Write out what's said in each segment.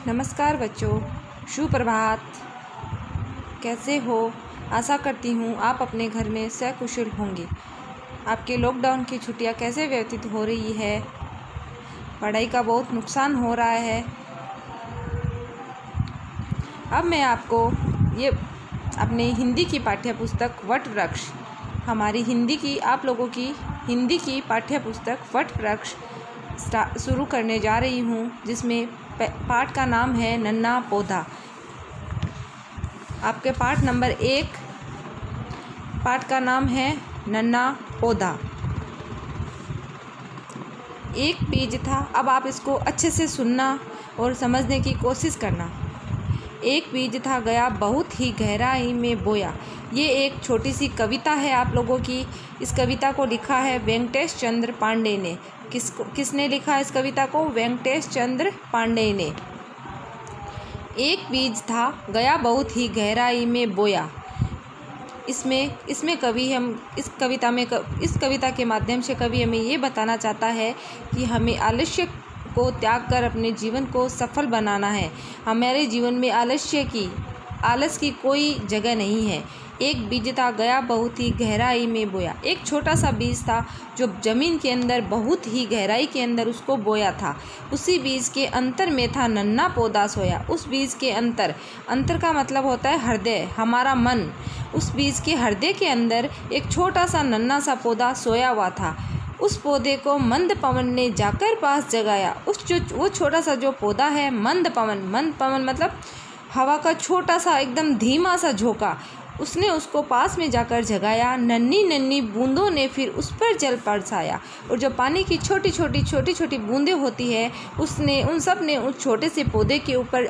नमस्कार बच्चों, सुप्रभात। कैसे हो? आशा करती हूँ आप अपने घर में सकुशल होंगे। आपके लॉकडाउन की छुट्टियाँ कैसे व्यतीत हो रही है? पढ़ाई का बहुत नुकसान हो रहा है। अब मैं आपको ये अपने हिंदी की पाठ्य पुस्तक वट वृक्ष, हमारी हिंदी की, आप लोगों की हिंदी की पाठ्य पुस्तक वट वृक्ष शुरू करने जा रही हूँ, जिसमें पाठ का नाम है नन्हा पौधा। आपके पाठ नंबर 1 पाठ का नाम है नन्हा पौधा। एक बीज था। अब आप इसको अच्छे से सुनना और समझने की कोशिश करना। एक बीज था, गया बहुत ही गहराई में बोया। ये एक छोटी सी कविता है आप लोगों की। इस कविता को लिखा है वेंकटेश चंद्र पांडे ने। किसने लिखा इस कविता को? वेंकटेश चंद्र पांडे ने। एक बीज था, गया बहुत ही गहराई में बोया। इसमें कवि हम इस कविता के माध्यम से कवि हमें ये बताना चाहता है कि हमें आलस्य को त्याग कर अपने जीवन को सफल बनाना है। हमारे जीवन में आलस की कोई जगह नहीं है। एक बीज था, गया बहुत ही गहराई में बोया। एक छोटा सा बीज था जो जमीन के अंदर बहुत ही गहराई के अंदर उसको बोया था। उसी बीज के अंतर में था नन्हा पौधा सोया। उस बीज के अंतर का मतलब होता है हृदय, हमारा मन। उस बीज के हृदय के अंदर एक छोटा सा नन्हा सा पौधा सोया हुआ था। उस पौधे को मंद पवन ने जाकर पास जगाया। वो छोटा सा जो पौधा है, मंद पवन मतलब हवा का छोटा सा एकदम धीमा सा झोंका, उसने उसको पास में जाकर जगाया। नन्ही नन्ही बूंदों ने फिर उस पर जल बरसाया। और जो पानी की छोटी छोटी बूंदें होती है, उन सब ने उस छोटे से पौधे के ऊपर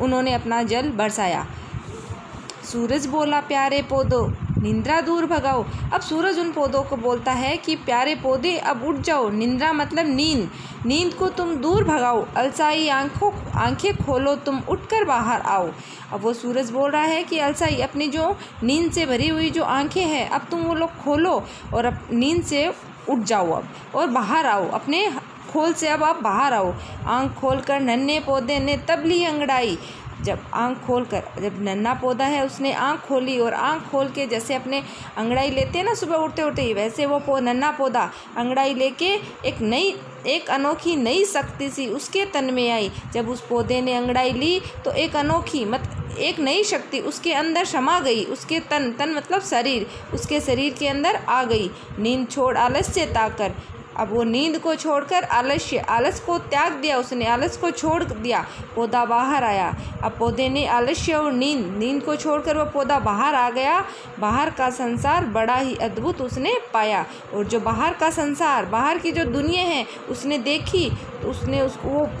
उन्होंने अपना जल बरसाया। सूरज बोला, प्यारे पौधों निंद्रा दूर भगाओ। अब सूरज उन पौधों को बोलता है कि प्यारे पौधे अब उठ जाओ। निंद्रा मतलब नींद को तुम दूर भगाओ। अलसाई आंखें खोलो, तुम उठकर बाहर आओ। अब वो सूरज बोल रहा है कि अलसाई, अपनी जो नींद से भरी हुई जो आंखें हैं, अब तुम वो लोग खोलो और अब नींद से उठ जाओ अब और बाहर आओ। अपने खोल से अब आप बाहर आओ। आंख खोलकर नन्हे पौधे ने तब ली अंगड़ाई। जब नन्हा पौधा है, उसने आंख खोली और आंख खोल के जैसे अपने अंगड़ाई लेते हैं ना सुबह उठते ही, वैसे वो नन्हा पौधा अंगड़ाई लेके एक अनोखी नई शक्ति सी उसके तन में आई। जब उस पौधे ने अंगड़ाई ली तो एक नई शक्ति उसके अंदर समा गई। उसके तन मतलब शरीर, उसके शरीर के अंदर आ गई। नींद छोड़ आलस्य त्याग कर। अब वो नींद को छोड़कर आलस को त्याग दिया। उसने आलस को छोड़ दिया, पौधा बाहर आया। अब पौधे ने आलस्य और नींद को छोड़कर वो पौधा बाहर आ गया। बाहर का संसार बड़ा ही अद्भुत उसने पाया। और जो बाहर का संसार, बाहर की जो दुनिया है, उसने देखी तो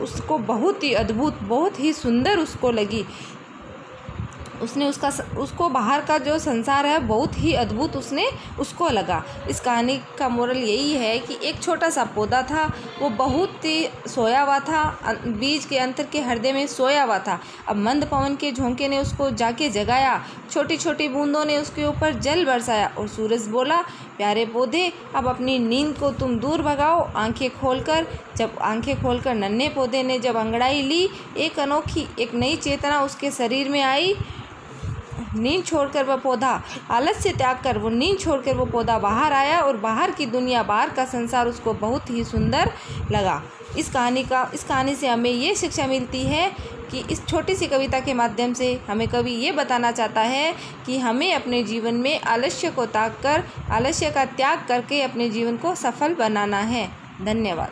उसको बहुत ही अद्भुत, बहुत ही सुंदर उसको लगी। उसको बाहर का जो संसार है बहुत ही अद्भुत उसको लगा। इस कहानी का मोरल यही है कि एक छोटा सा पौधा था, वो बहुत ही सोया हुआ था, बीज के अंतर के हृदय में सोया हुआ था। अब मंद पवन के झोंके ने उसको जाके जगाया। छोटी छोटी बूंदों ने उसके ऊपर जल बरसाया। और सूरज बोला, प्यारे पौधे अब अपनी नींद को तुम दूर भगाओ। आंखें खोलकर नन्हे पौधे ने जब अंगड़ाई ली, एक नई चेतना उसके शरीर में आई। नींद छोड़कर वह पौधा, आलस्य त्याग कर वो नींद छोड़कर वो पौधा बाहर आया और बाहर की दुनिया, बाहर का संसार उसको बहुत ही सुंदर लगा। इस कहानी से हमें ये शिक्षा मिलती है कि इस छोटी सी कविता के माध्यम से हमें कवि ये बताना चाहता है कि हमें अपने जीवन में आलस्य का त्याग करके अपने जीवन को सफल बनाना है। धन्यवाद।